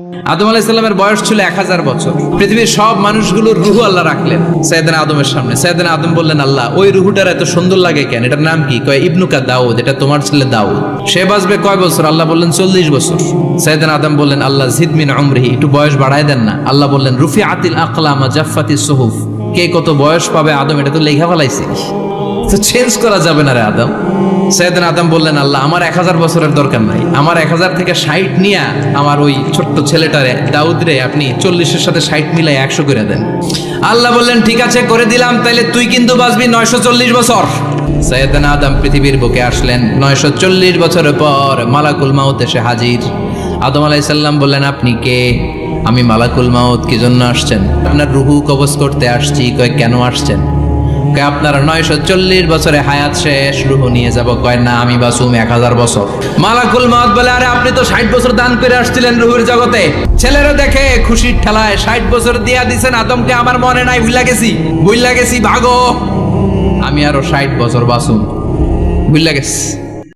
আদম আলাইহিস সালামের বয়স ছিল 1000 বছর। পৃথিবীর সব মানুষগুলোর রূহ আল্লাহ রাখলেন সাইয়েদনা আদমের সামনে। সাইয়েদনা আদম বললেন, আল্লাহ ওই রূহটার এত সুন্দর লাগে কেন? এটার নাম কি? কয় ইবনুকা দাউদ, এটা তোমার ছেলে দাউদ। সে বাঁচবে কয় বছর? আল্লাহ বললেন 40 বছর। সাইয়েদনা আদম বললেন, আল্লাহ জিদ মিন উমরিহি, একটু বয়স বাড়ায় দেন না। আল্লাহ বললেন রুফিআতিল আকলাম ওয়া জাফফাতিস সুহুফ, কে কত বয়স পাবে আদম এটা তো লেখা ফেলাইছি, তো চেঞ্জ করা যাবে না রে আদম। সাইয়েদনা আদম বললেন, আল্লাহ আমার 1000 বছরের দরকার নাই, আমার 1000 থেকে 60 নিয়ে আমার ওই ছোট্ট ছেলেটারে দাউদ রে আপনি 40-এর সাথে 60 মিলাই 100 করে দেন। আল্লাহ বললেন ঠিক আছে করে দিলাম, তাইলে তুই কিন্তু বাঁচবি 940 বছর। সাইয়েদনা আদম পৃথিবীর বুকে আসলেন। 940 বছরের পর মালাকুল মাউত এসে হাজির। আদম আলাইহিস সালাম বললেন, আপনি কে? আমি মালাকুল মাউত। কি জন্য আসছেন? আপনার রুহু কবজ করতে আসছি। কয় কেন আসছেন? কয় আপনার 940 বছরে হায়াত শেষ, রুহ নিয়ে যাব। কয় না, আমি বাঁচুম 1000 বছর। মালাকুল মাউত বলে, আরে আপনি তো 60 বছর দান করে আসছিলেন রুহুর জগতে। ছেলেরা দেখে খুশির ঠেলায় 60 বছর দিয়া দিছেন আদমকে, আমার মনে নাই, ভুইলা গেছি ভাগো, আমি আরো 60 বছর বাঁচুম, ভুইলা গেছি।